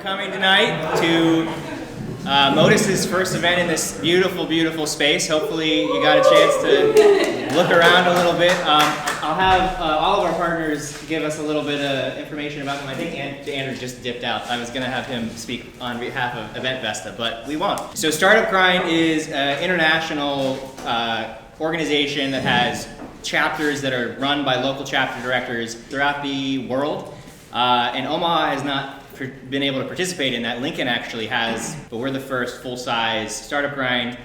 coming tonight to Modus's first event in this beautiful, beautiful space. Hopefully you got a chance to look around a little bit. I'll have all of our partners give us a little bit of information about them. I think Andrew just dipped out. I was going to have him speak on behalf of Event Vesta, but we won't. So Startup Grind is an international organization that has chapters that are run by local chapter directors throughout the world. And Omaha has not been able to participate in that. Lincoln actually has, but we're the first full-size Startup Grind.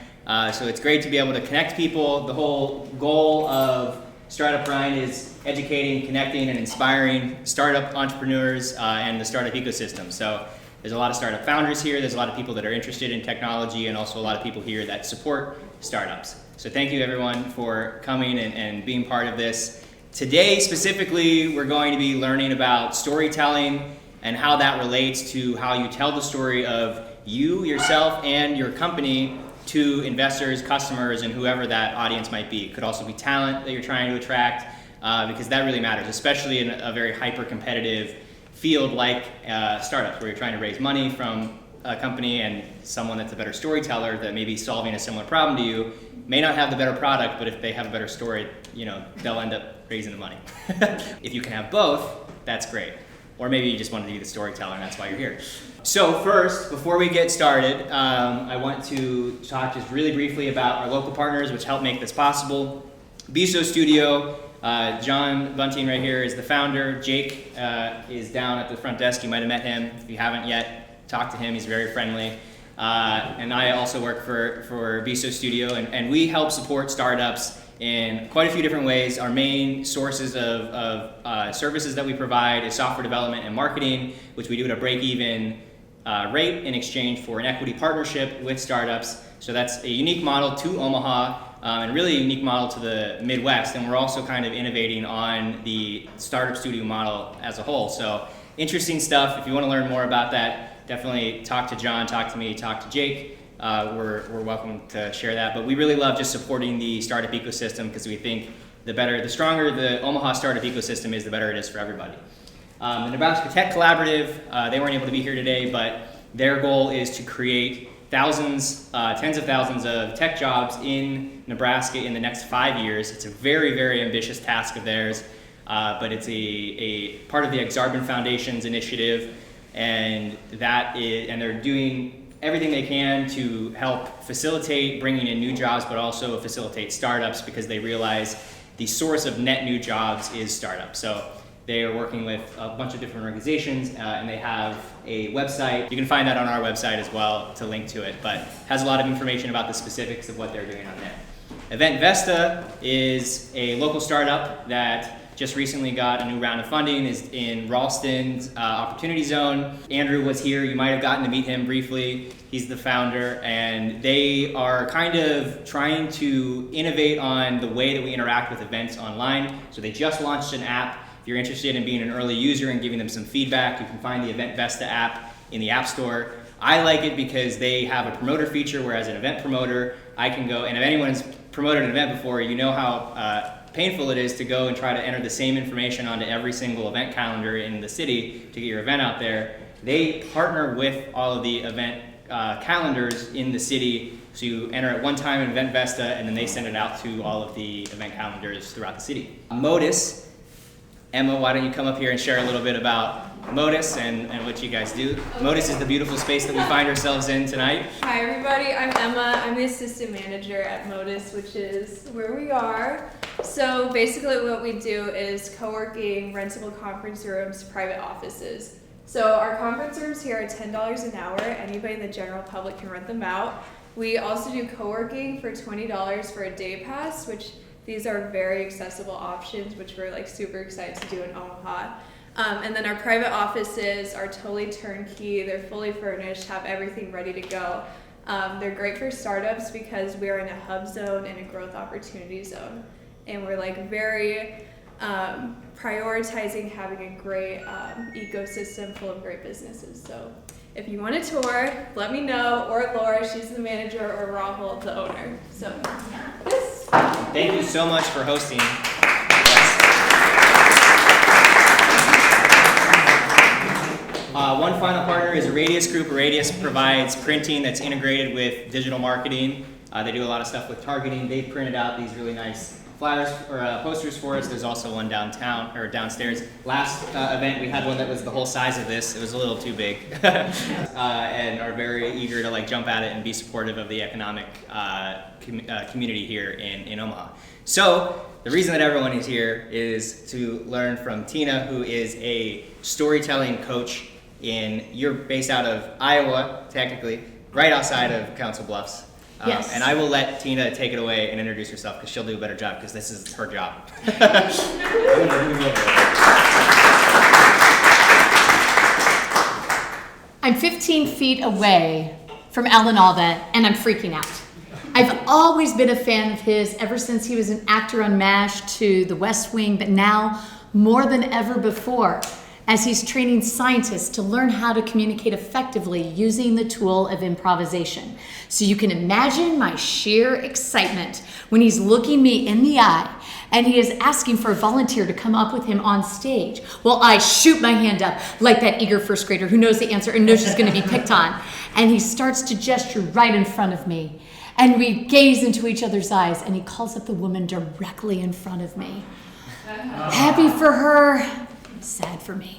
So it's great to be able to connect people. The whole goal of Startup Grind is educating, connecting, and inspiring startup entrepreneurs and the startup ecosystem. So there's a lot of startup founders here. There's a lot of people that are interested in technology, and also a lot of people here that support startups. So thank you everyone for coming and being part of this. Today specifically, we're going to be learning about storytelling and how that relates to how you tell the story of you, yourself, and your company to investors, customers, and whoever that audience might be. It could also be talent that you're trying to attract, because that really matters, especially in a very hyper-competitive field like startups, where you're trying to raise money from a company, and someone that's a better storyteller that may be solving a similar problem to you may not have the better product, but if they have a better story, they'll end up raising the money. If you can have both, that's great. Or maybe you just wanted to be the storyteller and that's why you're here. So first, before we get started, I want to talk just really briefly about our local partners which help make this possible. Biso Studio, John Bunting right here is the founder. Jake is down at the front desk. You might have met him. If you haven't yet, talk to him. He's very friendly. And I also work for Biso Studio, and we help support startups in quite a few different ways. Our main sources of services that we provide is software development and marketing, which we do at a break-even rate in exchange for an equity partnership with startups. So that's a unique model to Omaha, and really a unique model to the Midwest. And we're also kind of innovating on the startup studio model as a whole. So interesting stuff. If you want to learn more about that, definitely talk to John, talk to me, talk to Jake. We're welcome to share that, but we really love just supporting the startup ecosystem because we think the stronger the Omaha startup ecosystem is, the better it is for everybody. The Nebraska Tech Collaborative, they weren't able to be here today, but their goal is to create tens of thousands of tech jobs in Nebraska in the next 5 years. It's a very, very ambitious task of theirs, but it's a part of the Exarban Foundation's initiative, and they're doing everything they can to help facilitate bringing in new jobs, but also facilitate startups because they realize the source of net new jobs is startups. So they are working with a bunch of different organizations, and they have a website. You can find that on our website as well to link to it, but has a lot of information about the specifics of what they're doing on there. Event Vesta is a local startup that just recently got a new round of funding, is in Ralston's Opportunity Zone. Andrew was here, you might have gotten to meet him briefly. He's the founder, and they are kind of trying to innovate on the way that we interact with events online. So they just launched an app. If you're interested in being an early user and giving them some feedback, you can find the Event Vesta app in the App Store. I like it because they have a promoter feature, whereas an event promoter, I can go, and if anyone's promoted an event before, you know how painful it is to go and try to enter the same information onto every single event calendar in the city to get your event out there. They partner with all of the event calendars in the city, so you enter at one time in Event Vesta, and then they send it out to all of the event calendars throughout the city. Modus, Emma, why don't you come up here and share a little bit about Modus and what you guys do. Okay. Modus is the beautiful space that we find ourselves in tonight. Hi everybody, I'm Emma. I'm the assistant manager at Modus, which is where we are. So basically what we do is co-working, rentable conference rooms, private offices. So our conference rooms here are $10 an hour. Anybody in the general public can rent them out. We also do co-working for $20 for a day pass, which these are very accessible options, which we're super excited to do in Omaha. And then our private offices are totally turnkey. They're fully furnished, have everything ready to go. They're great for startups because we are in a hub zone and a growth opportunity zone. And we're very prioritizing having a great ecosystem full of great businesses. So if you want a tour, let me know, or Laura, she's the manager, or Rahul, the owner. So yes. Thank you so much for hosting. One final partner is a Radius Group. Radius provides printing that's integrated with digital marketing. They do a lot of stuff with targeting. They printed out these really nice flyers or posters for us. There's also one downtown or downstairs. Last event we had one that was the whole size of this. It was a little too big, and are very eager to like jump at it and be supportive of the economic community here in Omaha. So the reason that everyone is here is to learn from Tina, who is a storytelling coach. You're based out of Iowa, technically, right outside of Council Bluffs. Yes. And I will let Tina take it away and introduce herself because she'll do a better job because this is her job. I'm 15 feet away from Alan Alda and I'm freaking out. I've always been a fan of his ever since he was an actor on MASH to The West Wing, but now more than ever before, as he's training scientists to learn how to communicate effectively using the tool of improvisation. So you can imagine my sheer excitement when he's looking me in the eye and he is asking for a volunteer to come up with him on stage. Well, I shoot my hand up like that eager first grader who knows the answer and knows she's gonna be picked on. And he starts to gesture right in front of me. And we gaze into each other's eyes and he calls up the woman directly in front of me. Happy for her, sad for me.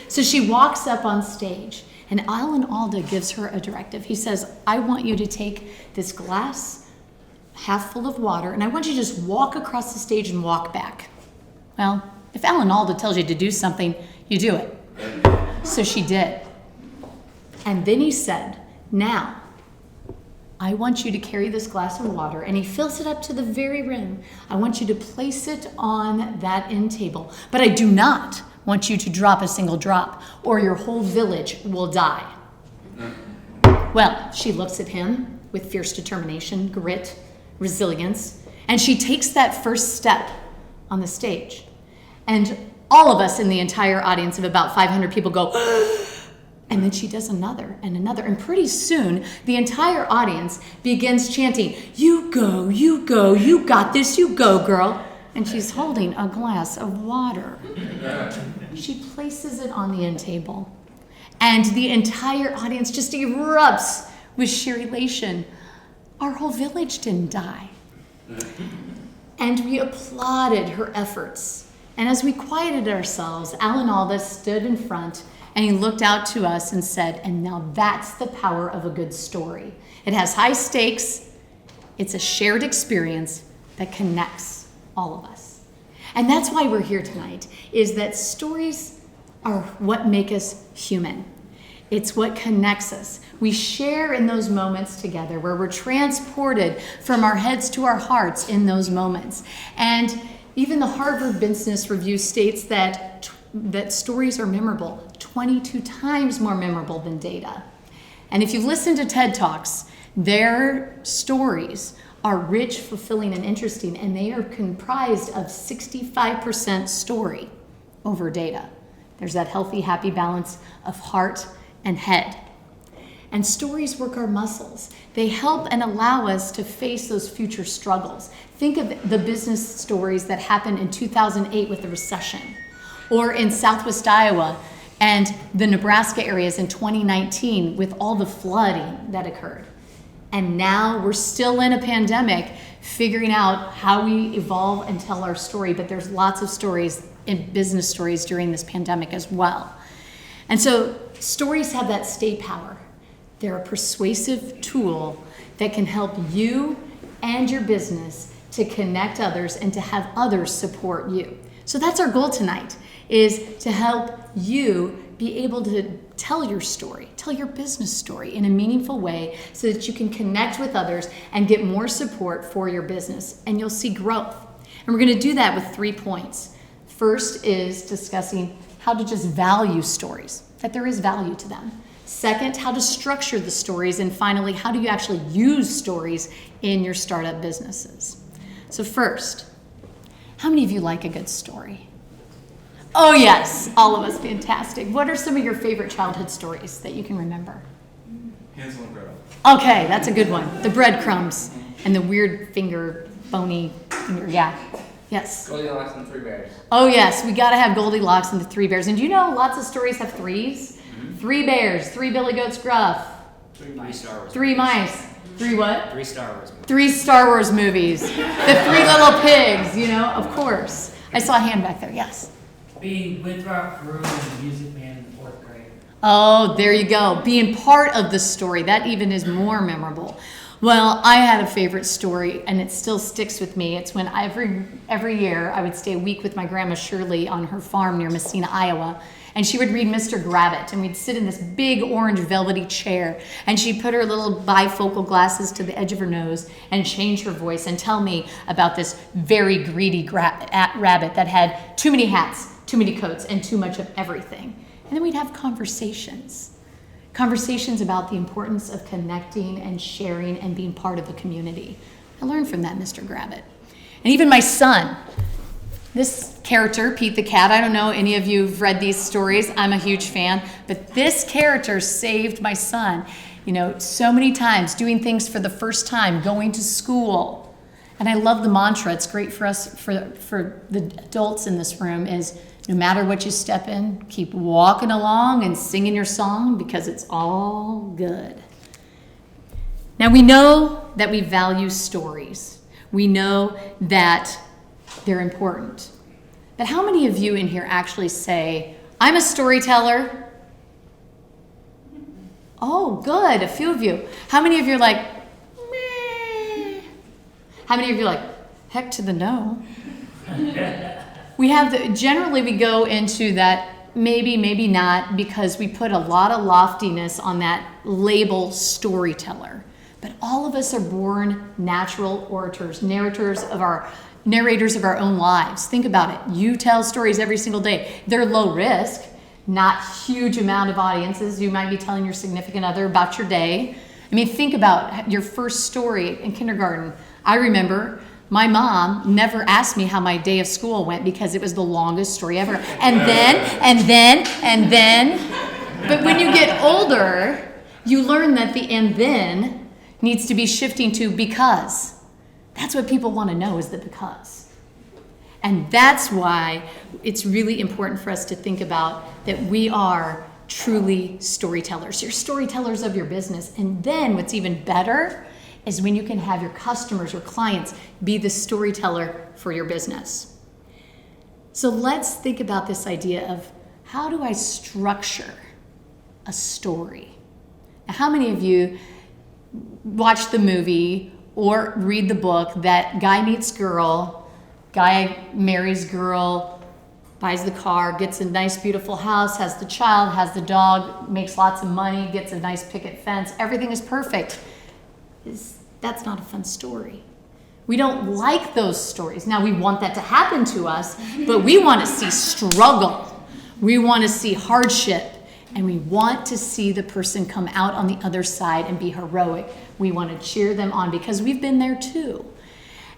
So she walks up on stage and Alan Alda gives her a directive. He says, I want you to take this glass half full of water and I want you to just walk across the stage and walk back. Well, if Alan Alda tells you to do something, you do it. So she did. And then he said, now, I want you to carry this glass of water, and he fills it up to the very rim. I want you to place it on that end table, but I do not want you to drop a single drop, or your whole village will die. Well, she looks at him with fierce determination, grit, resilience, and she takes that first step on the stage. And all of us in the entire audience of about 500 people go, and then she does another and another. And pretty soon, the entire audience begins chanting, you go, you got this, you go, girl. And she's holding a glass of water. She places it on the end table. And the entire audience just erupts with sheer elation. Our whole village didn't die. And we applauded her efforts. And as we quieted ourselves, Alan Alda stood in front and he looked out to us and said, and now that's the power of a good story. It has high stakes. It's a shared experience that connects all of us. And that's why we're here tonight, is that stories are what make us human. It's what connects us. We share in those moments together where we're transported from our heads to our hearts in those moments. And even the Harvard Business Review states that stories are memorable, 22 times more memorable than data. And if you've listened to TED Talks, their stories are rich, fulfilling, and interesting, and they are comprised of 65% story over data. There's that healthy, happy balance of heart and head. And stories work our muscles. They help and allow us to face those future struggles. Think of the business stories that happened in 2008 with the recession, or in Southwest Iowa and the Nebraska areas in 2019 with all the flooding that occurred. And now we're still in a pandemic, figuring out how we evolve and tell our story, but there's lots of stories in business stories during this pandemic as well. And so stories have that stay power. They're a persuasive tool that can help you and your business to connect others and to have others support you. So that's our goal tonight, is to help you be able to tell your story, tell your business story in a meaningful way so that you can connect with others and get more support for your business, and you'll see growth. And we're going to do that with 3 points. First is discussing how to just value stories, that there is value to them. Second, how to structure the stories. And finally, how do you actually use stories in your startup businesses? So first, how many of you like a good story? Oh yes, all of us, fantastic. What are some of your favorite childhood stories that you can remember? Hansel and Gretel. Okay, that's a good one. The breadcrumbs and the weird finger, bony finger, yeah. Yes. Goldilocks and the Three Bears. Oh yes, we gotta have Goldilocks and the Three Bears. And do you know lots of stories have threes? 3 bears, 3 billy goats gruff, 3 Star Wars. 3 mice, 3 what? 3 Star Wars movies. 3 Star Wars movies, the 3 little pigs, you know, of course. I saw a hand back there, yes. Being with our crew in the music band in the 4th grade. Oh, there you go. Being part of the story, that even is more memorable. Well, I had a favorite story, and it still sticks with me. It's when every year I would stay a week with my grandma Shirley on her farm near Messina, Iowa, and she would read Mr. Grabbit, and we'd sit in this big orange velvety chair, and she'd put her little bifocal glasses to the edge of her nose and change her voice and tell me about this very greedy rabbit that had too many hats, too many coats, and too much of everything. And then we'd have conversations about the importance of connecting and sharing and being part of a community. I learned from that, Mr. Grabbit. And even my son, this character, Pete the Cat, I don't know any of you have read these stories. I'm a huge fan. But this character saved my son, you know, so many times, doing things for the first time, going to school. And I love the mantra. It's great for us, for the adults in this room, is no matter what you step in, keep walking along and singing your song because it's all good. Now, we know that we value stories. We know that they're important. But how many of you in here actually say, I'm a storyteller? Oh, good, a few of you. How many of you are like, meh? How many of you are like, heck to the no? Generally we go into that maybe, maybe not, because we put a lot of loftiness on that label storyteller. But all of us are born natural orators, narrators of our own lives. Think about it. You tell stories every single day. They're low risk, not huge amount of audiences. You might be telling your significant other about your day. I mean, think about your first story in kindergarten. I remember my mom never asked me how my day of school went because it was the longest story ever. And then. But when you get older, you learn that the and then needs to be shifting to because. That's what people want to know, is the because. And that's why it's really important for us to think about that we are truly storytellers. You're storytellers of your business. And then what's even better is when you can have your customers or clients be the storyteller for your business. So let's think about this idea of, how do I structure a story? Now, how many of you watch the movie or read the book that guy meets girl, guy marries girl, buys the car, gets a nice beautiful house, has the child, has the dog, makes lots of money, gets a nice picket fence, everything is perfect? That's not a fun story. We don't like those stories. Now, we want that to happen to us, but we want to see struggle. We want to see hardship, and we want to see the person come out on the other side and be heroic. We want to cheer them on because we've been there too.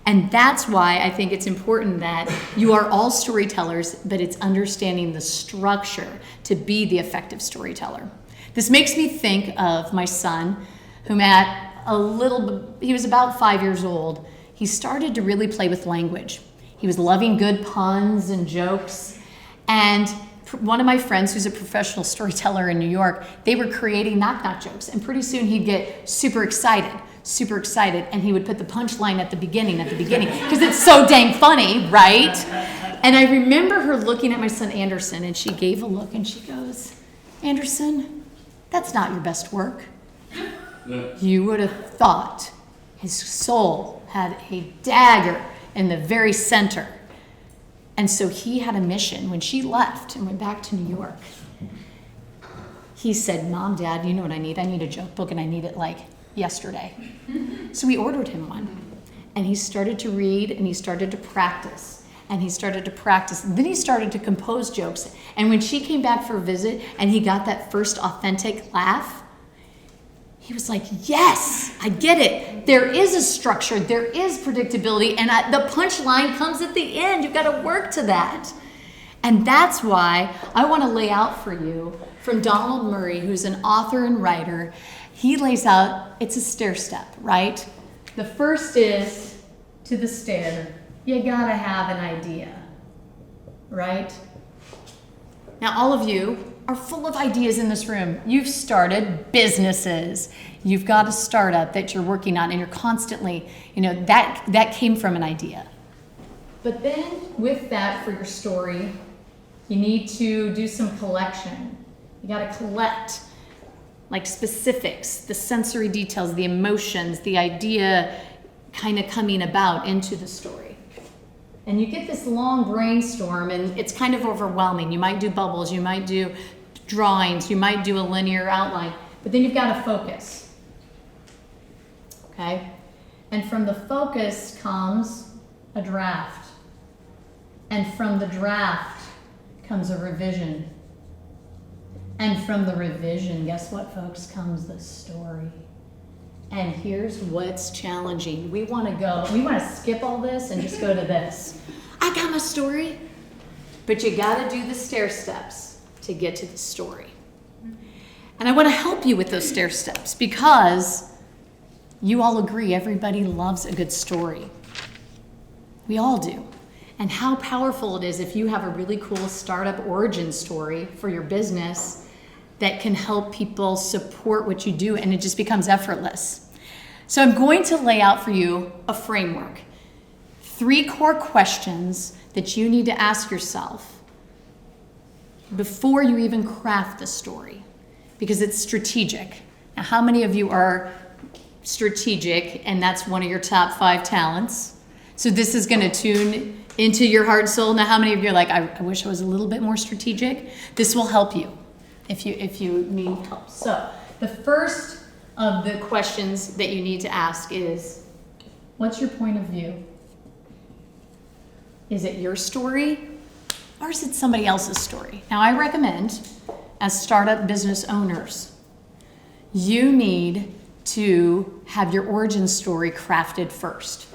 And that's why I think it's important that you are all storytellers, but it's understanding the structure to be the effective storyteller. This makes me think of my son, whom he was about 5 years old. He started to really play with language. He was loving good puns and jokes. And one of my friends, who's a professional storyteller in New York, they were creating knock-knock jokes. And pretty soon he'd get super excited, and he would put the punchline at the beginning, because it's so dang funny, right? And I remember her looking at my son Anderson, and she gave a look, and she goes, Anderson, that's not your best work. You would have thought his soul had a dagger in the very center. And so he had a mission. When she left and went back to New York, he said, Mom, Dad, you know what I need? I need a joke book, and I need it like yesterday. So we ordered him one. And he started to read, and he started to practice. And he started to practice. And then he started to compose jokes. And when she came back for a visit, and he got that first authentic laugh, he was like, yes, I get it. There is a structure. There is predictability. And the punchline comes at the end. You've got to work to that. And that's why I want to lay out for you from Donald Murray, who's an author and writer. He lays out, it's a stair step, right? The first is to the stair. You got to have an idea, right? Now, all of you are full of ideas in this room. You've started businesses. You've got a startup that you're working on, and you're constantly, that came from an idea. But then with that for your story, you need to do some collection. You got to collect like specifics, the sensory details, the emotions, the idea kind of coming about into the story. And you get this long brainstorm, and it's kind of overwhelming. You might do bubbles, you might do drawings, you might do a linear outline, but then you've got to focus. Okay? And from the focus comes a draft. And from the draft comes a revision. And from the revision, guess what, folks, comes the story. And here's what's challenging. We want to skip all this and just go to this. I got my story. But you got to do the stair steps to get to the story. And I want to help you with those stair steps because you all agree everybody loves a good story. We all do. And how powerful it is if you have a really cool startup origin story for your business that can help people support what you do, and it just becomes effortless. So I'm going to lay out for you a framework. 3 core questions that you need to ask yourself before you even craft the story, because it's strategic. Now, how many of you are strategic and that's one of your top 5 talents? So this is going to tune into your heart and soul. Now, how many of you are like, I wish I was a little bit more strategic? This will help you if you need help. So the first of the questions that you need to ask is, what's your point of view? Is it your story or is it somebody else's story? Now, I recommend, as startup business owners, you need to have your origin story crafted first,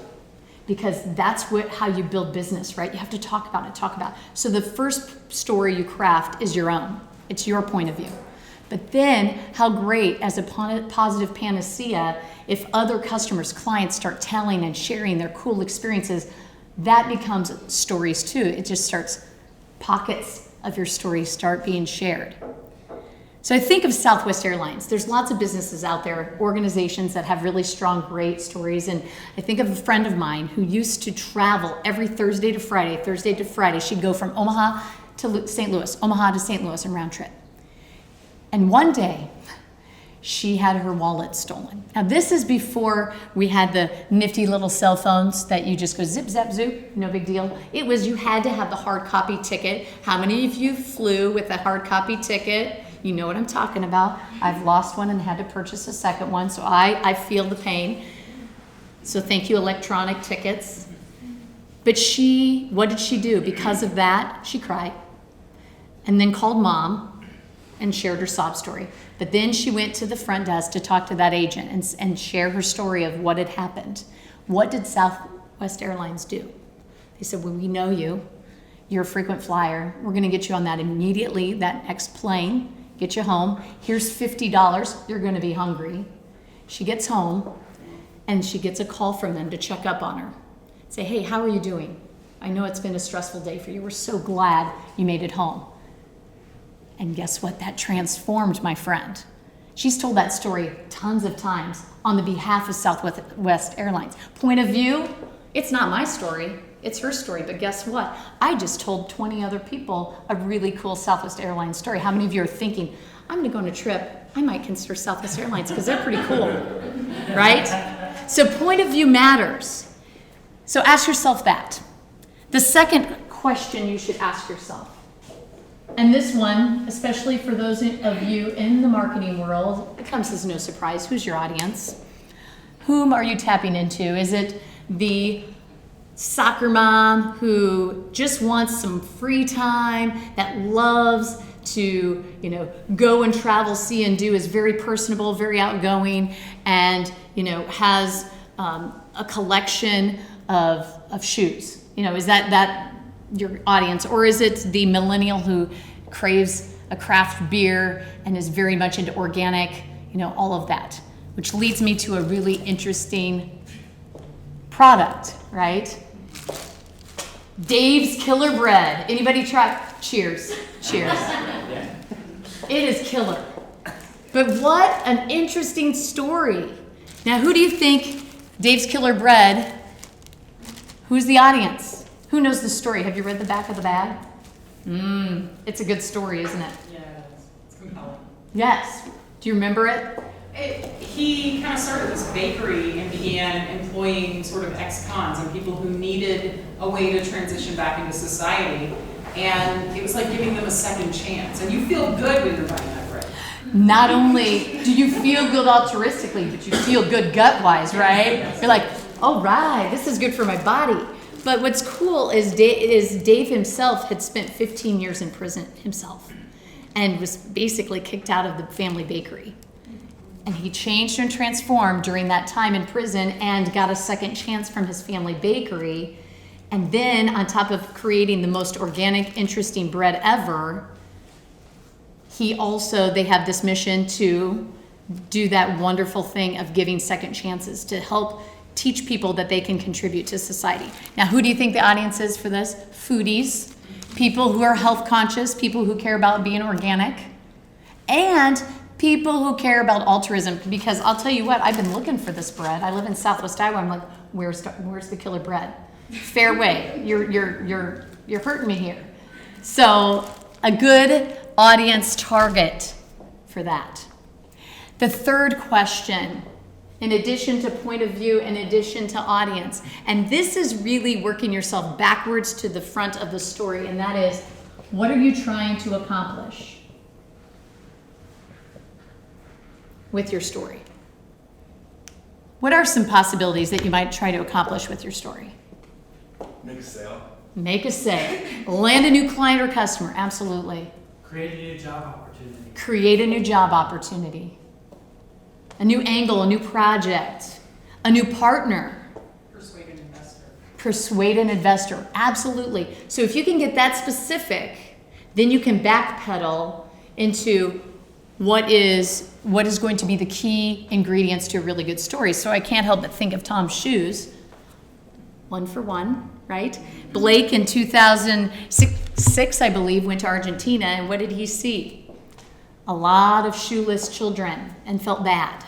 because that's how you build business, right? You have to talk about it. So the first story you craft is your own. It's your point of view. But then how great as a positive panacea if other customers, clients start telling and sharing their cool experiences, that becomes stories too. It just starts, pockets of your stories start being shared. So I think of Southwest Airlines. There's lots of businesses out there, organizations that have really strong, great stories. And I think of a friend of mine who used to travel every Thursday to Friday. She'd go from Omaha to St. Louis, Omaha to St. Louis, and round trip. And one day, she had her wallet stolen. Now, this is before we had the nifty little cell phones that you just go zip, zap, zoop, no big deal. It was, you had to have the hard copy ticket. How many of you flew with a hard copy ticket? You know what I'm talking about. I've lost one and had to purchase a second one, so I feel the pain. So thank you, electronic tickets. But what did she do? Because of that, she cried and then called mom and shared her sob story. But then she went to the front desk to talk to that agent and share her story of what had happened. What did Southwest Airlines do? They said, well, we know you. You're a frequent flyer. We're going to get you on that immediately, that next plane, get you home. Here's $50. You're going to be hungry. She gets home and she gets a call from them to check up on her. Say, hey, how are you doing? I know it's been a stressful day for you. We're so glad you made it home. And guess what? That transformed my friend. She's told that story tons of times on the behalf of Southwest Airlines. Point of view, it's not my story, it's her story. But guess what? I just told 20 other people a really cool Southwest Airlines story. How many of you are thinking, I'm gonna go on a trip, I might consider Southwest Airlines because they're pretty cool, right? So point of view matters. So ask yourself that. The second question you should ask yourself, and this one, especially for those of you in the marketing world, it comes as no surprise. Who's your audience? Whom are you tapping into? Is it the soccer mom who just wants some free time, that loves to, go and travel, see and do, is very personable, very outgoing, and, has a collection of shoes? Is that your audience? Or is it the millennial who craves a craft beer and is very much into organic, all of that? Which leads me to a really interesting product, right? Dave's Killer Bread. Anybody try? Cheers. Cheers. It is killer. But what an interesting story. Now, who do you think Dave's Killer Bread? Who's the audience? Who knows the story? Have you read the back of the bag? It's a good story, isn't it? Yeah, it's compelling. Yes. Do you remember it? He kind of started this bakery and began employing sort of ex-cons and people who needed a way to transition back into society. And it was like giving them a second chance. And you feel good when you're buying that bread. Not only do you feel good altruistically, but you feel good gut-wise, right? You're like, all right, this is good for my body. But what's cool is Dave himself had spent 15 years in prison himself and was basically kicked out of the family bakery. And he changed and transformed during that time in prison and got a second chance from his family bakery. And then on top of creating the most organic, interesting bread ever, they have this mission to do that wonderful thing of giving second chances to help teach people that they can contribute to society. Now, who do you think the audience is for this? Foodies, people who are health conscious, people who care about being organic, and people who care about altruism. Because I'll tell you what, I've been looking for this bread. I live in Southwest Iowa. I'm like, where's the killer bread? Fairway, you're hurting me here. So a good audience target for that. The third question, in addition to point of view, in addition to audience, and this is really working yourself backwards to the front of the story, and that is, what are you trying to accomplish with your story? What are some possibilities that you might try to accomplish with your story? Make a sale. Make a sale. Land a new client or customer. Absolutely. Create a new job opportunity. Create a new job opportunity. A new angle, a new project, a new partner. Persuade an investor. Persuade an investor. Absolutely. So if you can get that specific, then you can backpedal into what is going to be the key ingredients to a really good story. So I can't help but think of Tom's shoes. One for one, right? Blake in 2006, I believe, went to Argentina, and what did he see? A lot of shoeless children, and felt bad.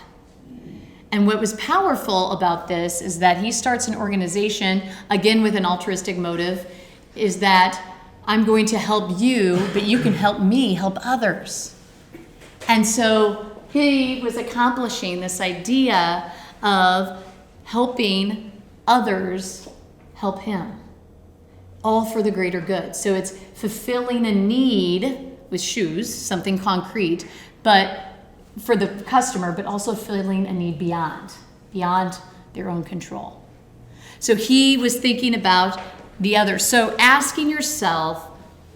And what was powerful about this is that he starts an organization, again with an altruistic motive, is that I'm going to help you, but you can help me help others. And so he was accomplishing this idea of helping others help him, all for the greater good. So it's fulfilling a need with shoes, something concrete, but for the customer, but also filling a need beyond their own control. So he was thinking about the other. So asking yourself,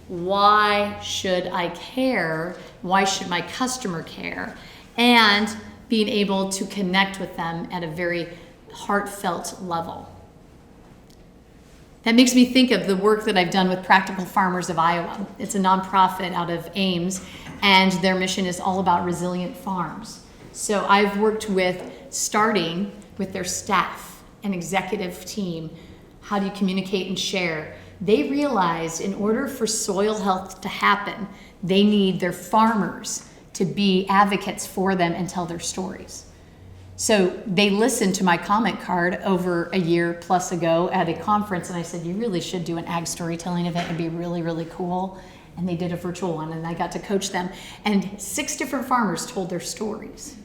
why should I care? Why should my customer care? And being able to connect with them at a very heartfelt level. That makes me think of the work that I've done with Practical Farmers of Iowa. It's a nonprofit out of Ames, and their mission is all about resilient farms. So I've worked with starting with their staff and executive team. How do you communicate and share? They realized in order for soil health to happen, they need their farmers to be advocates for them and tell their stories. So they listened to my comment card over a year plus ago at a conference, and I said, you really should do an ag storytelling event. It'd be really, really cool. And they did a virtual one, and I got to coach them. And 6 different farmers told their stories.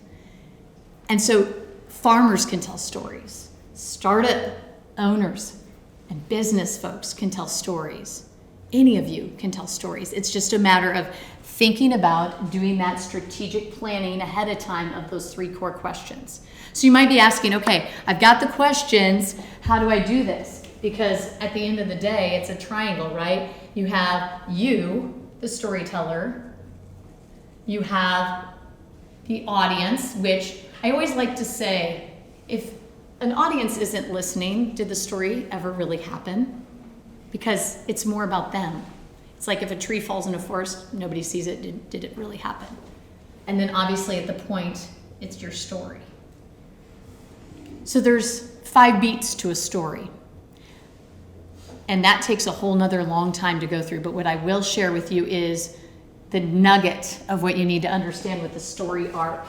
And so farmers can tell stories. Startup owners and business folks can tell stories. Any of you can tell stories. It's just a matter of thinking about doing that strategic planning ahead of time of those 3 core questions. So you might be asking, okay, I've got the questions, how do I do this? Because at the end of the day, it's a triangle, right? You have you, the storyteller, you have the audience, which I always like to say, if an audience isn't listening, did the story ever really happen? Because it's more about them. It's like if a tree falls in a forest, nobody sees it, did it really happen? And then obviously at the point, it's your story. So there's 5 beats to a story. And that takes a whole nother long time to go through. But what I will share with you is the nugget of what you need to understand with the story arc.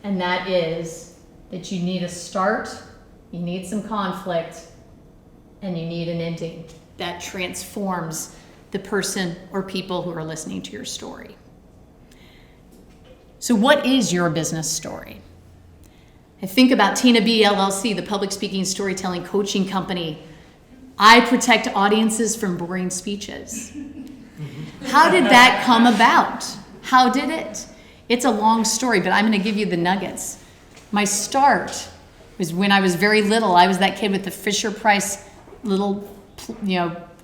And that is that you need a start, you need some conflict, and you need an ending that transforms the person or people who are listening to your story. So what is your business story? I think about Tina B. LLC, the public speaking storytelling coaching company. I protect audiences from boring speeches. How did that come about? How did it? It's a long story, but I'm going to give you the nuggets. My start was when I was very little. I was that kid with the Fisher-Price little,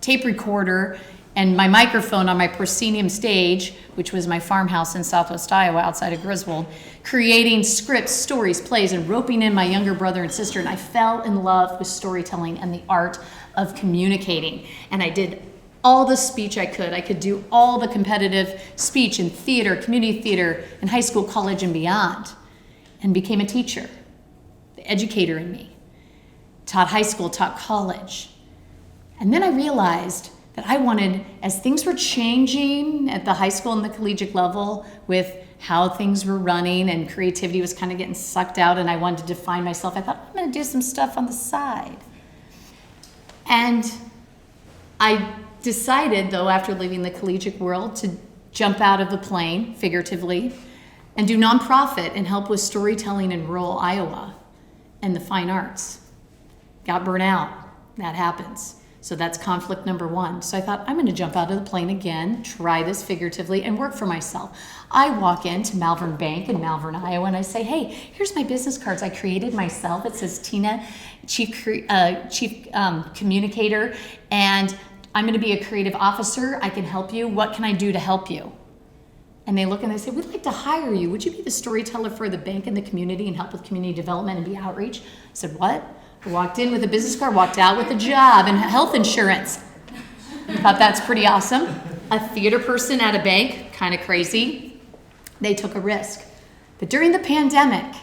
tape recorder and my microphone on my proscenium stage, which was my farmhouse in Southwest Iowa outside of Griswold, creating scripts, stories, plays, and roping in my younger brother and sister. And I fell in love with storytelling and the art of communicating. And I did all the speech I could. I could do all the competitive speech in theater, community theater, in high school, college, and beyond, and became a teacher, the educator in me. Taught high school, taught college. And then I realized that I wanted, as things were changing at the high school and the collegiate level with how things were running and creativity was kind of getting sucked out and I wanted to define myself, I thought, I'm going to do some stuff on the side. And I decided, though, after leaving the collegiate world, to jump out of the plane, figuratively, and do nonprofit and help with storytelling in rural Iowa and the fine arts. Got burnt out. That happens. So that's conflict number one. So I thought, I'm going to jump out of the plane again, try this figuratively, and work for myself. I walk into Malvern Bank in Malvern, Iowa, and I say, hey, here's my business cards I created myself. It says Tina, Chief Communicator, and I'm going to be a creative officer. I can help you. What can I do to help you? And they look and they say, we'd like to hire you. Would you be the storyteller for the bank and the community and help with community development and be outreach? I said, what? I walked in with a business card, walked out with a job and health insurance. I thought that's pretty awesome. A theater person at a bank, kind of crazy. They took a risk. But during the pandemic,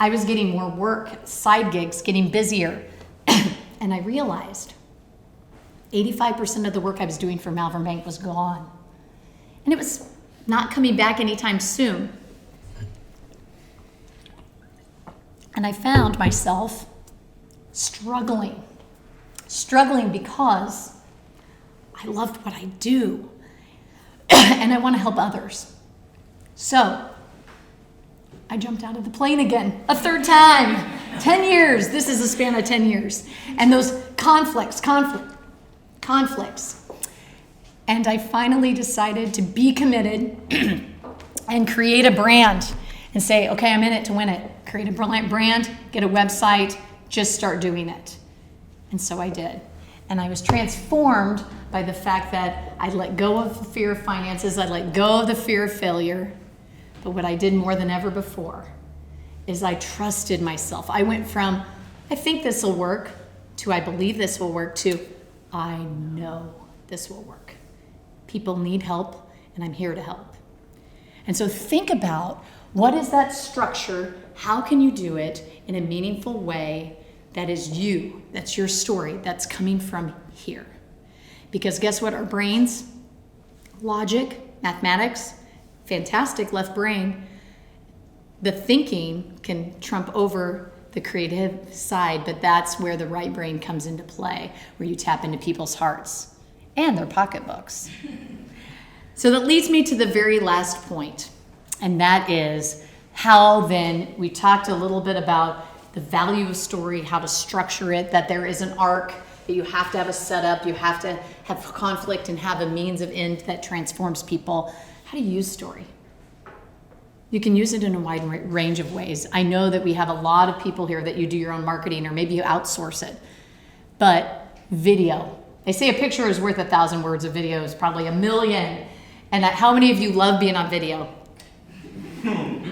I was getting more work, side gigs, getting busier. And I realized 85% of the work I was doing for Malvern Bank was gone. And it was not coming back anytime soon. And I found myself struggling because I loved what I do and I want to help others. So I jumped out of the plane again, a third time, 10 years. This is a span of 10 years. And those conflicts. And I finally decided to be committed and create a brand and say, okay, I'm in it to win it. Create a brand, get a website, just start doing it. And so I did. And I was transformed by the fact that I let go of the fear of finances, I let go of the fear of failure. But what I did more than ever before is I trusted myself. I went from, I think this will work, to I believe this will work, to I know this will work. People need help, and I'm here to help. And so think about, what is that structure? How can you do it in a meaningful way that is you, that's your story, that's coming from here? Because guess what? Our brains, logic, mathematics, fantastic left brain, the thinking can trump over the creative side, but that's where the right brain comes into play, where you tap into people's hearts and their pocketbooks. So that leads me to the very last point, and that is how then, we talked a little bit about the value of story, how to structure it, that there is an arc, that you have to have a setup, you have to have conflict and have a means of end that transforms people. How do you use story? You can use it in a wide range of ways. I know that we have a lot of people here that you do your own marketing, or maybe you outsource it. But video, they say a picture is worth 1,000 words. A video is probably 1,000,000. And how many of you love being on video?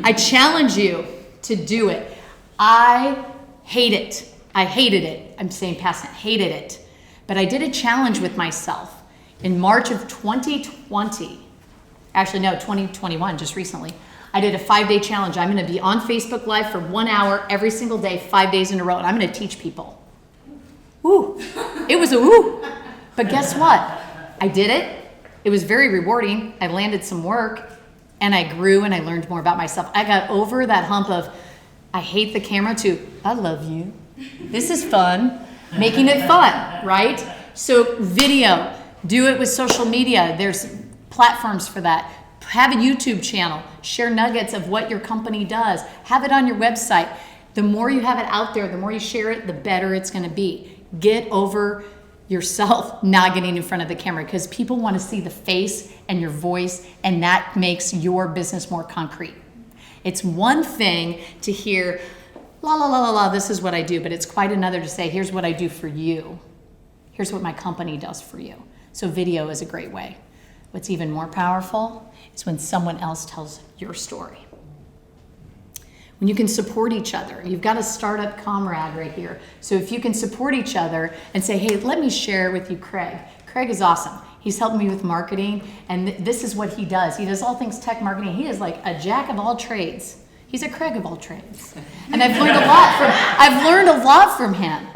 I challenge you to do it. I hate it. I hated it. I'm saying past tense, hated it. But I did a challenge with myself in March of 2020. Actually, no, 2021, just recently. I did a 5-day challenge. I'm going to be on Facebook Live for 1 hour every single day, 5 days in a row, and I'm going to teach people. Ooh, it was a woo. But guess what? I did it. It was very rewarding. I landed some work and I grew and I learned more about myself. I got over that hump of, I hate the camera to, I love you. This is fun. Making it fun, right? So video, do it with social media. There's platforms for that. Have a YouTube channel. Share nuggets of what your company does. Have it on your website. The more you have it out there, the more you share it, the better it's going to be. Get over yourself not getting in front of the camera, because people want to see the face and your voice, and that makes your business more concrete. It's one thing to hear, la, la, la, la, la, this is what I do, but it's quite another to say, here's what I do for you. Here's what my company does for you. So video is a great way. What's even more powerful is when someone else tells your story. When you can support each other. You've got a startup comrade right here. So if you can support each other and say, hey, let me share with you Craig. Craig is awesome. He's helped me with marketing, and this is what he does. He does all things tech marketing. He is like a jack of all trades. He's a Craig of all trades. And I've learned a lot from him.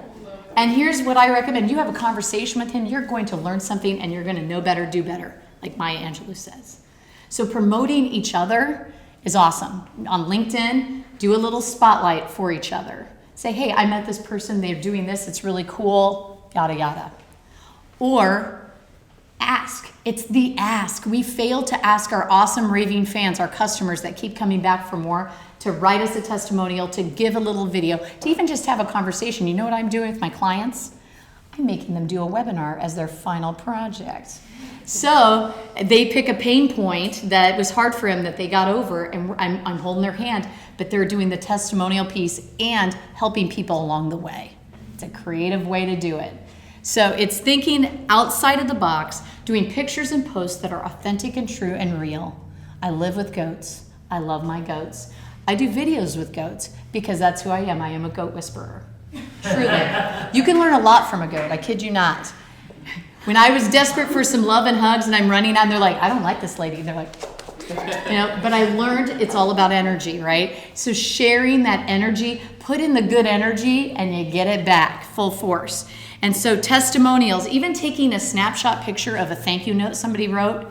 And here's what I recommend. You have a conversation with him, you're going to learn something, and you're going to know better, do better, like Maya Angelou says. So promoting each other is awesome. On LinkedIn, do a little spotlight for each other. Say, hey, I met this person, they're doing this, it's really cool, yada, yada. Or ask. It's the ask. We fail to ask our awesome raving fans, our customers that keep coming back for more, to write us a testimonial, to give a little video, to even just have a conversation. You know what I'm doing with my clients? I'm making them do a webinar as their final project. So they pick a pain point that was hard for them that they got over, and I'm holding their hand, but they're doing the testimonial piece and helping people along the way. It's a creative way to do it. So it's thinking outside of the box, doing pictures and posts that are authentic and true and real. I live with goats. I love my goats. I do videos with goats because that's who I am. I am a goat whisperer. Truly. You can learn a lot from a goat. I kid you not. When I was desperate for some love and hugs and I'm running out and they're like, I don't like this lady. They're like, you know, but I learned it's all about energy, right? So sharing that energy, put in the good energy and you get it back full force. And so testimonials, even taking a snapshot picture of a thank you note somebody wrote,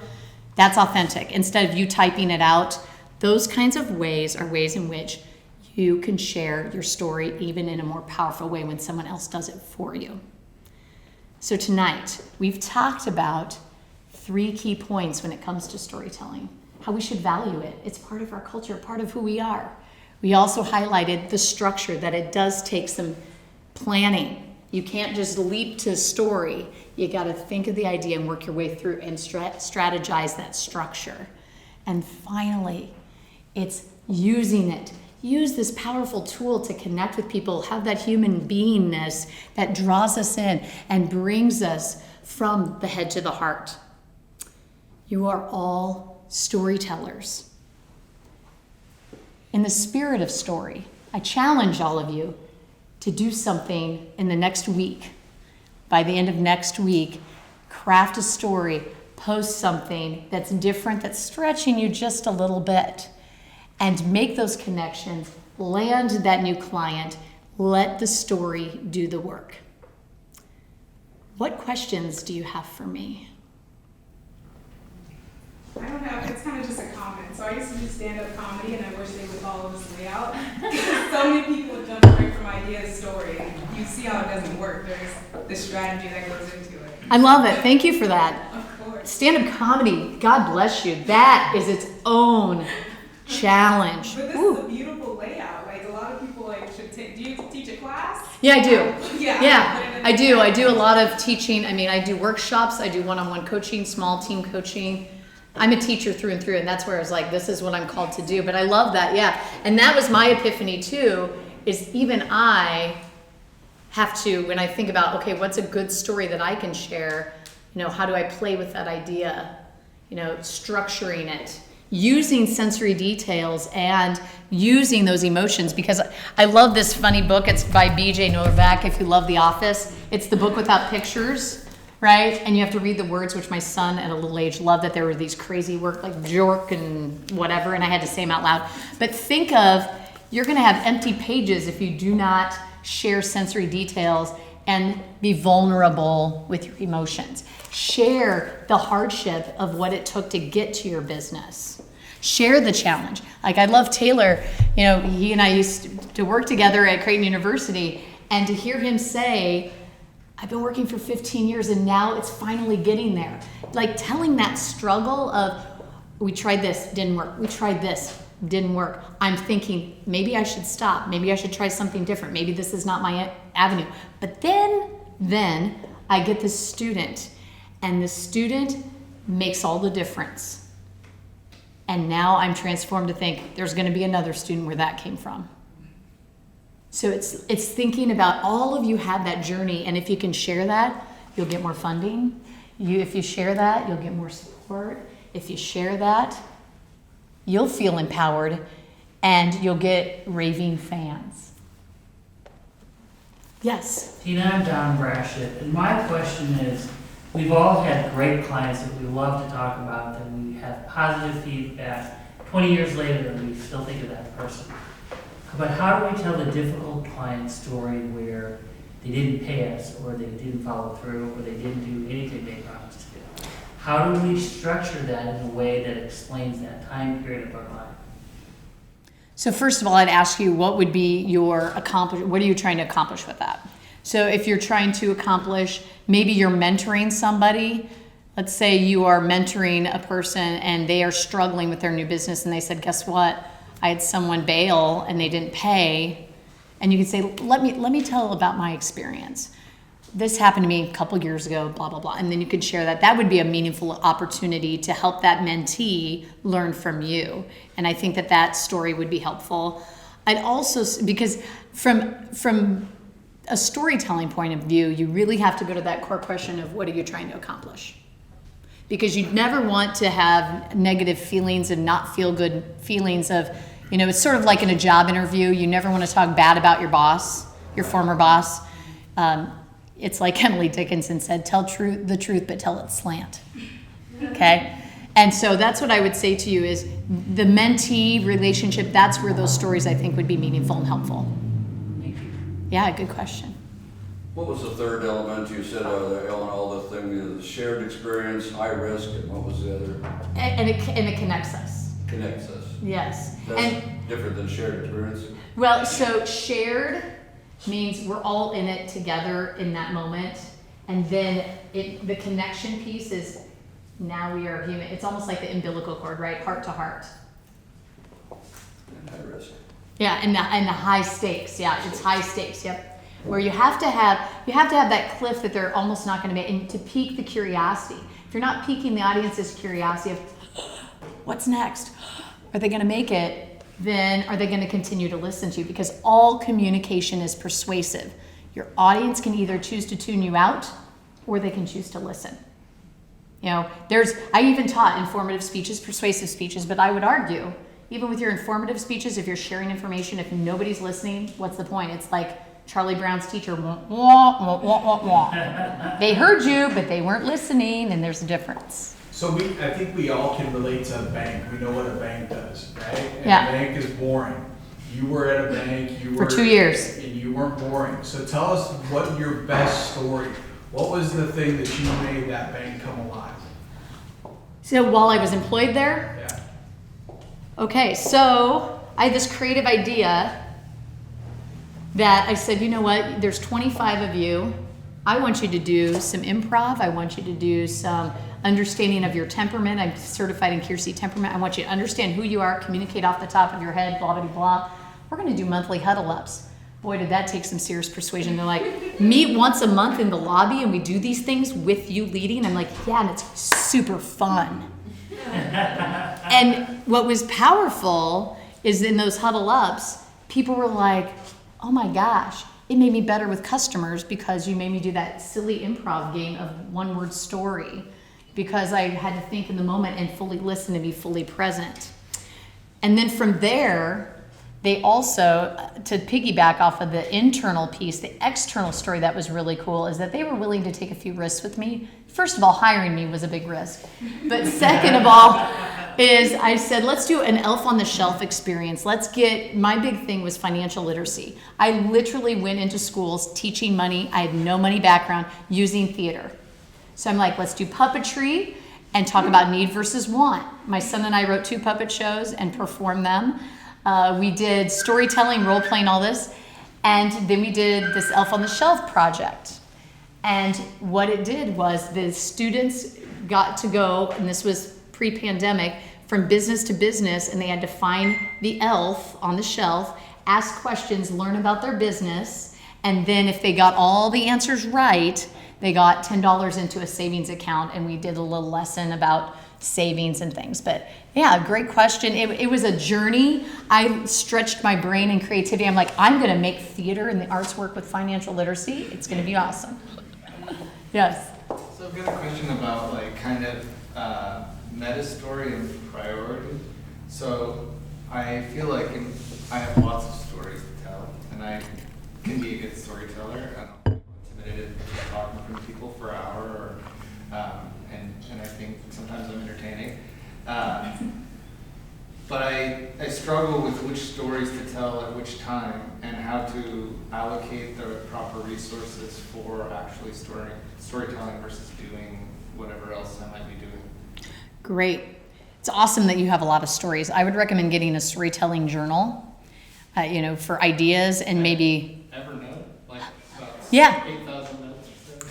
that's authentic. Instead of you typing it out, those kinds of ways are ways in which you can share your story even in a more powerful way when someone else does it for you. So tonight, we've talked about 3 key points when it comes to storytelling, how we should value it. It's part of our culture, part of who we are. We also highlighted the structure, that it does take some planning. You can't just leap to story. You got to think of the idea and work your way through and strategize that structure. And finally, it's using it. Use this powerful tool to connect with people, have that human beingness that draws us in and brings us from the head to the heart. You are all storytellers. In the spirit of story, I challenge all of you to do something in the next week. By the end of next week, craft a story, post something that's different, that's stretching you just a little bit. And make those connections, land that new client, let the story do the work. What questions do you have for me? I don't know, it's kind of just a comment. So I used to do stand-up comedy and I wish they would follow this layout. So many people have jumped straight from idea to story. And you see how it doesn't work. There's the strategy that goes into it. I love it. Thank you for that. Of course. Stand-up comedy, God bless you. That is its own challenge. But this is a beautiful layout. Like a lot of people should take. Do you teach a class? Yeah, I do. Yeah. I do. I do a lot of teaching. I mean, I do workshops. I do one-on-one coaching, small team coaching. I'm a teacher through and through, and that's where I was like, this is what I'm called to do. But I love that, yeah. And that was my epiphany too, is even I have to, when I think about, okay, what's a good story that I can share? You know, how do I play with that idea? You know, structuring it, using sensory details and using those emotions, because I love this funny book. It's by B.J. Novak, if you love The Office. It's the book without pictures, right? And you have to read the words, which my son at a little age loved, that there were these crazy words like jork and whatever, and I had to say them out loud. But think of, you're going to have empty pages if you do not share sensory details and be vulnerable with your emotions. Share the hardship of what it took to get to your business. Share the challenge. Like, I love Taylor, you know, he and I used to work together at Creighton University, and to hear him say, I've been working for 15 years and now it's finally getting there. Like, telling that struggle of, we tried this, didn't work. We tried this, didn't work. I'm thinking, maybe I should stop. Maybe I should try something different. Maybe this is not my avenue. But then I get this student, and the student makes all the difference. And now I'm transformed to think there's going to be another student where that came from. So it's thinking about, all of you have that journey, and if you can share that, you'll get more funding. If you share that, you'll get more support. If you share that, you'll feel empowered, and you'll get raving fans. Yes? Tina, I'm Don Brashett, and my question is, we've all had great clients that we love to talk about, that we have positive feedback. 20 years later, that we still think of that person. But how do we tell the difficult client story where they didn't pay us, or they didn't follow through, or they didn't do anything they promised to do? How do we structure that in a way that explains that time period of our life? So first of all, I'd ask you, what would be your what are you trying to accomplish with that? So if you're trying to accomplish, maybe you're mentoring somebody. Let's say you are mentoring a person and they are struggling with their new business, and they said, guess what? I had someone bail and they didn't pay. And you can say, let me tell about my experience. This happened to me a couple years ago, blah, blah, blah. And then you could share that. That would be a meaningful opportunity to help that mentee learn from you. And I think that story would be helpful. I'd also, because from a storytelling point of view, you really have to go to that core question of, what are you trying to accomplish? Because you never want to have negative feelings and not feel good feelings of, you know, it's sort of like in a job interview. You never want to talk bad about your boss, your former boss. It's like Emily Dickinson said, tell the truth, but tell it slant. Okay? And so that's what I would say to you is, the mentee relationship, that's where those stories I think would be meaningful and helpful. Thank you. Yeah, good question. What was the third element you said, Ellen, all the thing, the shared experience, high risk, and what was the other? And it connects us. Connects us. Yes. That's And different than shared experience? well, so shared means we're all in it together in that moment. And then the connection piece is, now we are human. It's almost like the umbilical cord, right? Heart to heart. And high risk. Yeah, and the high stakes. Yeah, it's high stakes. Yep. Where you have to have that cliff that they're almost not going to make, and to pique the curiosity. If you're not piquing the audience's curiosity of, what's next? Are they going to make it? Then are they going to continue to listen to you? Because all communication is persuasive. Your audience can either choose to tune you out, or they can choose to listen. You know, I even taught informative speeches, persuasive speeches, but I would argue, even with your informative speeches, if you're sharing information, if nobody's listening, what's the point? It's like Charlie Brown's teacher, wah, wah, wah, wah, wah. They heard you, but they weren't listening, and there's a difference. So I think we all can relate to a bank. We know what a bank does, right? And Yeah. a bank is boring. You were at a bank, For 2 years. and you weren't boring. So tell us what your best story, what was the thing that you made that bank come alive? So while I was employed there, Yeah. okay, so I had this creative idea that I said, you know what, there's 25 of you. I want you to do some improv. I want you to do some understanding of your temperament. I'm certified in Kiersey temperament. I want you to understand who you are, communicate off the top of your head, blah, blah, blah. We're going to do monthly huddle ups. Boy, did that take some serious persuasion. They're like, meet once a month in the lobby and we do these things with you leading. I'm like, yeah, and it's super fun. And what was powerful is in those huddle ups, people were like, oh my gosh, it made me better with customers because you made me do that silly improv game of one word story, because I had to think in the moment and fully listen and be fully present. And then from there, they also, to piggyback off of the internal piece, the external story that was really cool is that they were willing to take a few risks with me. First of all, hiring me was a big risk. But second of all, is I said, let's do an elf on the shelf experience. My big thing was financial literacy. I literally went into schools teaching money. I had no money background, using theater. So I'm like, let's do puppetry and talk about need versus want. My son and I wrote 2 puppet shows and performed them. We did storytelling, role playing, all this. And then we did this elf on the shelf project. And what it did was the students got to go, and this was pre-pandemic, from business to business, and they had to find the elf on the shelf, ask questions, learn about their business, and then if they got all the answers right, they got $10 into a savings account, and we did a little lesson about savings and things. But yeah, great question. It was a journey. I stretched my brain and creativity. I'm like, I'm going to make theater and the arts work with financial literacy. It's going to be awesome. Yes. So I've got a question about like kind of meta story and priority. So I feel like I have lots of stories to tell, and I can be a good storyteller. I don't feel intimidated talking from people for an hour, and I think sometimes I'm entertaining. But I struggle with which stories to tell at which time and how to allocate the proper resources for actually storytelling versus doing whatever else I might be doing. Great. It's awesome that you have a lot of stories. I would recommend getting a storytelling journal, for ideas and maybe. Evernote, like about Yeah. 8,000 notes or so.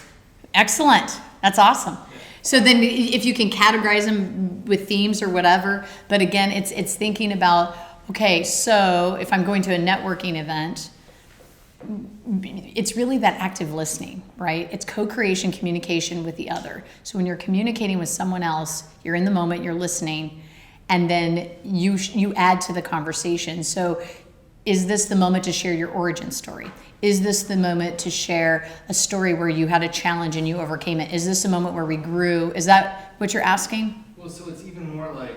Excellent. That's awesome. So then if you can categorize them with themes or whatever, but again, it's thinking about, okay, so if I'm going to a networking event, it's really that active listening, right? It's co-creation, communication with the other. So when you're communicating with someone else, you're in the moment, you're listening, and then you add to the conversation. So is this the moment to share your origin story? Is this the moment to share a story where you had a challenge and you overcame it? Is this a moment where we grew? Is that what you're asking? Well, so it's even more like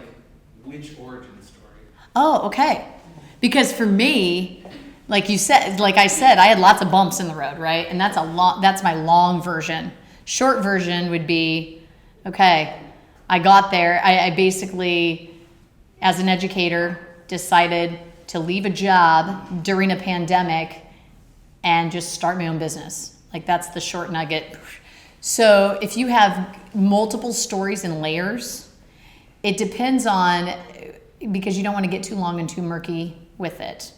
which origin story? Oh, okay. Because for me, like I said, I had lots of bumps in the road, right? And that's my long version. Short version would be, okay, I got there. I basically, as an educator, decided to leave a job during a pandemic and just start my own business. Like that's the short nugget. So if you have multiple stories and layers, it depends on, because you don't want to get too long and too murky with it.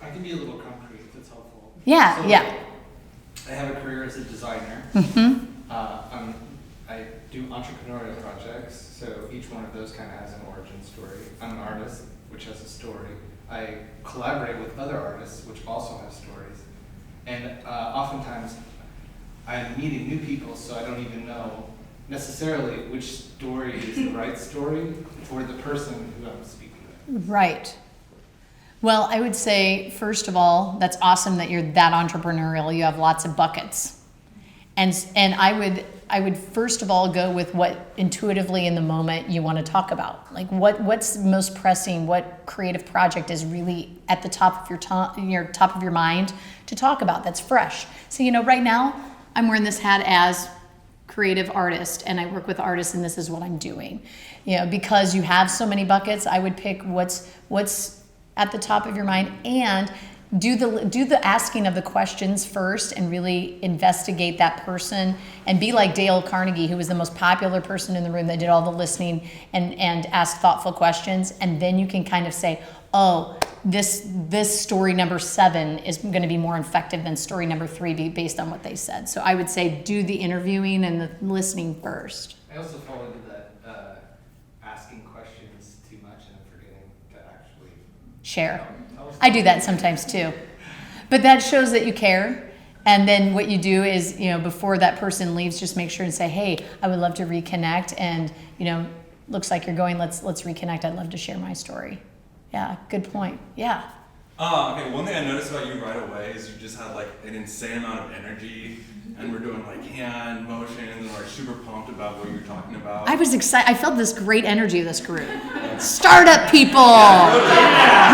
I can be a little concrete if it's helpful. Yeah, So, yeah. I have a career as a designer. Mm-hmm. I do entrepreneurial projects, so each one of those kind of has an origin story. I'm an artist, which has a story. I collaborate with other artists, which also have stories. And oftentimes, I'm meeting new people, so I don't even know necessarily which story is the right story for the person who I'm speaking with. Right. Well, I would say, first of all, that's awesome that you're that entrepreneurial. You have lots of buckets. And I would first of all go with what intuitively in the moment you want to talk about. Like what's most pressing, what creative project is really at the top of your mind to talk about that's fresh. So, right now I'm wearing this hat as creative artist and I work with artists and this is what I'm doing. Because you have so many buckets, I would pick what's at the top of your mind and do the asking of the questions first and really investigate that person and be like Dale Carnegie, who was the most popular person in the room that did all the listening and asked thoughtful questions. And then you can kind of say, oh, this story number 7 is going to be more effective than story number 3 based on what they said. So I would say do the interviewing and the listening first. I also fall into that asking questions too much and forgetting to actually share. I do that sometimes too. But that shows that you care. And then what you do is, before that person leaves, just make sure and say, hey, I would love to reconnect. And, looks like you're going, let's reconnect. I'd love to share my story. Yeah, good point. Yeah. Okay, one thing I noticed about you right away is you just had like an insane amount of energy and we're doing like hand motions and we're super pumped about what you're talking about. I was excited. I felt this great energy of this group. Startup people.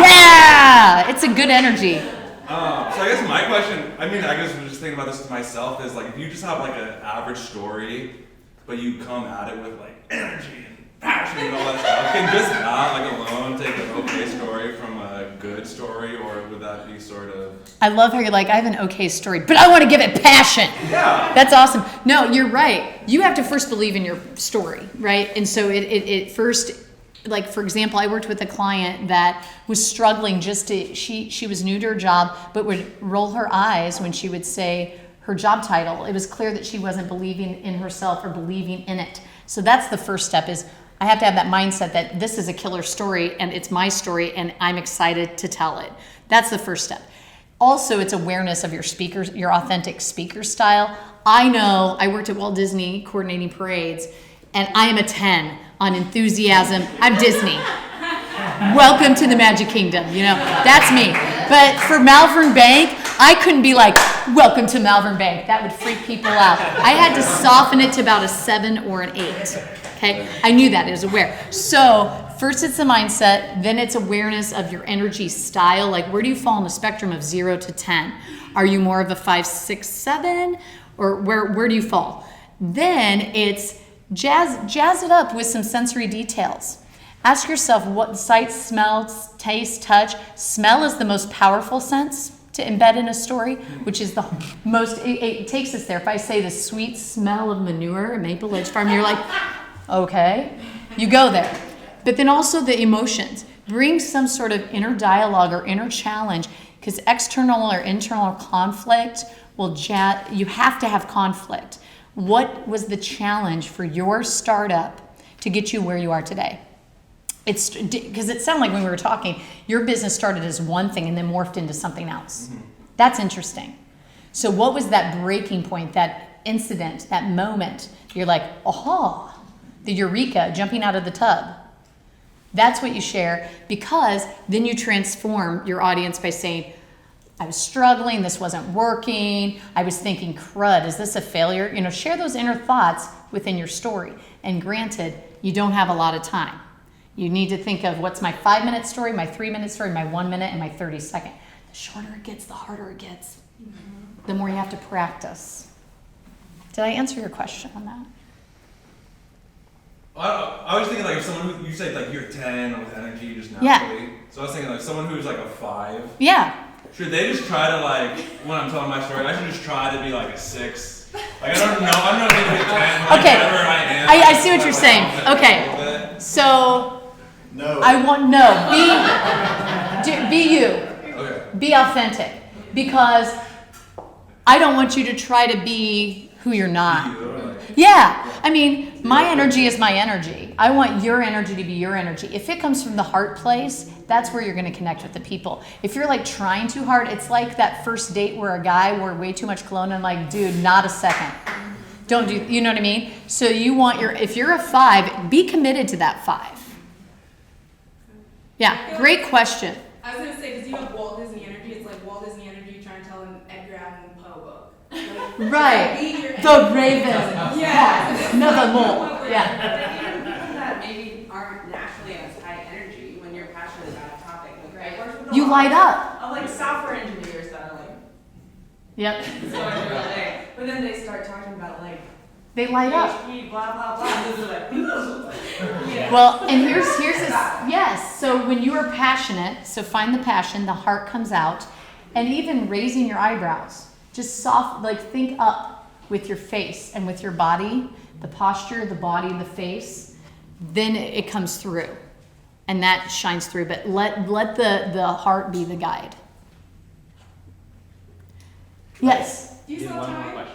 Yeah, it's a good energy. So I guess my question, I guess I'm just thinking about this to myself, is like if you just have like an average story, but you come at it with like energy and passion and all that stuff. Can just that, like alone, take an okay story from a good story, or would that be sort of? I love how you're like, I have an okay story, but I want to give it passion. Yeah. That's awesome. No, you're right. You have to first believe in your story, right? And so it first, like for example, I worked with a client that was struggling she was new to her job, but would roll her eyes when she would say her job title. It was clear that she wasn't believing in herself or believing in it. So that's the first step, is I have to have that mindset that this is a killer story and it's my story and I'm excited to tell it. That's the first step. Also, it's awareness of your speakers, your authentic speaker style. I know I worked at Walt Disney coordinating parades, and I am a 10 on enthusiasm. I'm Disney. Welcome to the Magic Kingdom, that's me. But for Malvern Bank, I couldn't be like, welcome to Malvern Bank. That would freak people out. I had to soften it to about a 7 or an 8. Okay, I knew that, I was aware. So first it's the mindset, then it's awareness of your energy style. Like, where do you fall on the spectrum of 0 to 10? Are you more of a 5, 6, 7? Or where do you fall? Then it's jazz it up with some sensory details. Ask yourself what sight, smell, taste, touch. Smell is the most powerful sense to embed in a story, which is the most, it takes us there. If I say the sweet smell of manure at Maple Ridge Farm, you're like, okay, you go there. But then also the emotions. Bring some sort of inner dialogue or inner challenge, because external or internal conflict you have to have conflict. What was the challenge for your startup to get you where you are today? It's because it sounded like when we were talking, your business started as one thing and then morphed into something else. Mm-hmm. That's interesting. So what was that breaking point, that incident, that moment? You're like, aha, the eureka, jumping out of the tub. That's what you share, because then you transform your audience by saying, I was struggling, this wasn't working, I was thinking, crud, is this a failure? Share those inner thoughts within your story. And granted, you don't have a lot of time. You need to think of what's my 5-minute story, my 3-minute story, my 1 minute, and my 30-second. The shorter it gets, the harder it gets. The more you have to practice. Did I answer your question on that? I was thinking like if someone you said like you're 10 with energy just naturally. Yeah. So I was thinking like someone who's like a 5. Yeah. Should they just try to like, when I'm telling my story, I should just try to be like a 6. Like I don't know, I'm not gonna be a 10. Okay. Whatever I am. I see what you're saying. Okay. So. No. I want, be you. Okay. Be authentic. Because I don't want you to try to be who you're not. Yeah. I mean, my energy is my energy. I want your energy to be your energy. If it comes from the heart place, that's where you're going to connect with the people. If you're like trying too hard, it's like that first date where a guy wore way too much cologne and I'm like, dude, not a second. Don't do, you know what I mean? So you want if you're a 5, be committed to that 5. Yeah, great question. I was gonna say, because you have Walt Disney energy, it's like Walt Disney energy trying to tell an Edgar Allan Poe book. Like, Right. The Raven. Yeah. No, the mole. Yeah. But even people that maybe aren't naturally as high energy, when you're passionate about a topic, like I work with a You lot light up. of like software engineers that are like, Yep. so I do all day. But then they start talking about like They light up. PHP, blah blah blah. And they're like, yeah. Well, and here's this, yes, so when you are passionate, so find the passion, the heart comes out, and even raising your eyebrows, just soft, like think up with your face and with your body, the posture, the body, the face, then it comes through, and that shines through, but let the heart be the guide. Yes? Do you still have time?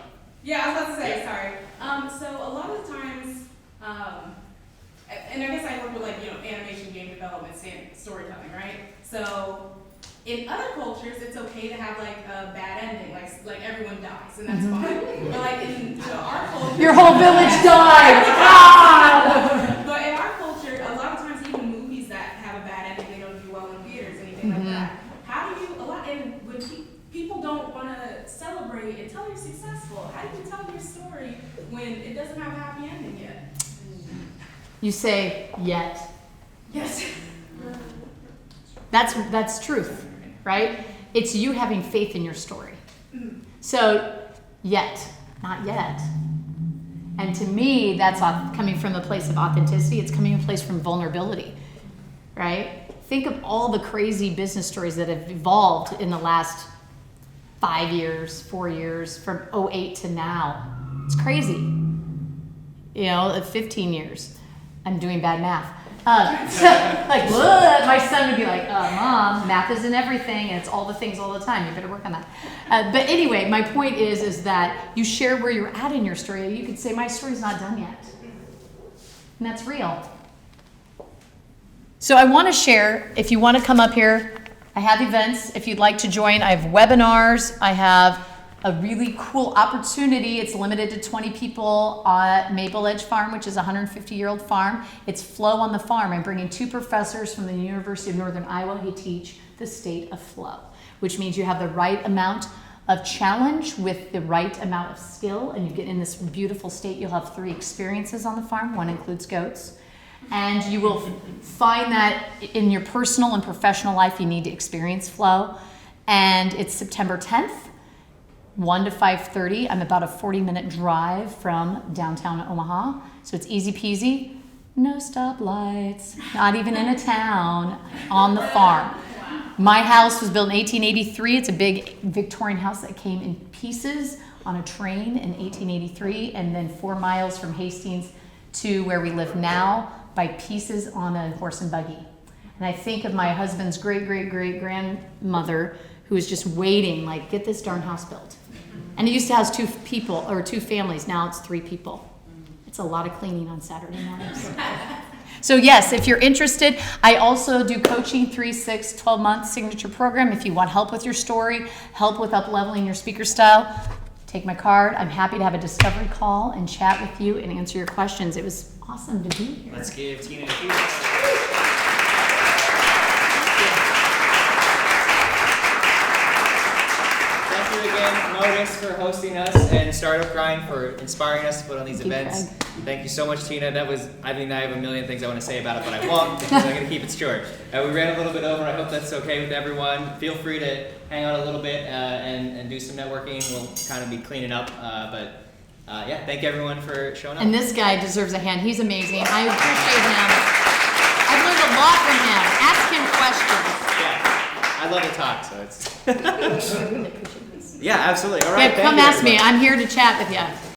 Yeah, I was about to say, sorry. So a lot of the times, and I guess I work with animation, game development, storytelling, right? So in other cultures, it's okay to have like a bad ending, like everyone dies, and that's fine. But like in our culture, Your whole village died! Ah! But in our culture, a lot of times even movies that have a bad ending, they don't do well in theaters, anything like that. How do you, and when people don't want to celebrate and tell you're successful, how do you tell your story when it doesn't have a happy ending yet? You say, yet. Yes. That's truth, right? It's you having faith in your story. So, yet, not yet. And to me, that's coming from a place of authenticity. It's coming from a place from vulnerability, right? Think of all the crazy business stories that have evolved in the last 5 years, 4 years, from 08 to now. It's crazy. 15 years. I'm doing bad math. My son would be like, Mom, math isn't everything, and it's all the things all the time. You better work on that. But anyway, my point is that you share where you're at in your story. You could say, my story's not done yet. And that's real. So I want to share, if you want to come up here, I have events. If you'd like to join, I have webinars. I have a really cool opportunity. It's limited to 20 people at Maple Edge Farm, which is a 150-year-old farm. It's Flow on the Farm. I'm bringing 2 professors from the University of Northern Iowa who teach the state of flow, which means you have the right amount of challenge with the right amount of skill, and you get in this beautiful state. You'll have 3 experiences on the farm. 1 includes goats. And you will find that in your personal and professional life, you need to experience flow. And it's September 10th. 1 to 5:30. I'm about a 40-minute drive from downtown Omaha. So it's easy peasy. No stoplights. Not even in a town. On the farm. My house was built in 1883. It's a big Victorian house that came in pieces on a train in 1883. And then 4 miles from Hastings to where we live now by pieces on a horse and buggy. And I think of my husband's great-great-great-grandmother who was just waiting, like, get this darn house built. And it used to house 2 people, or 2 families. Now it's 3 people. It's a lot of cleaning on Saturday mornings. So yes, if you're interested, I also do coaching, 3, 6, 12-month signature program. If you want help with your story, help with up-leveling your speaker style, take my card. I'm happy to have a discovery call and chat with you and answer your questions. It was awesome to be here. Let's give Tina a huge. Thank you again, Modus, for hosting us, and Startup Grind for inspiring us to put on these events. Thank you so much, Tina. I have a million things I want to say about it, but I won't because I'm going to keep it short. We ran a little bit over. I hope that's okay with everyone. Feel free to hang out a little bit and do some networking. We'll kind of be cleaning up, thank everyone for showing up. And this guy deserves a hand. He's amazing. I appreciate him. I've learned a lot from him. Ask him questions. Yeah, I love to talk, so it's. Yeah, absolutely. All right. Yeah, come ask me. I'm here to chat with you.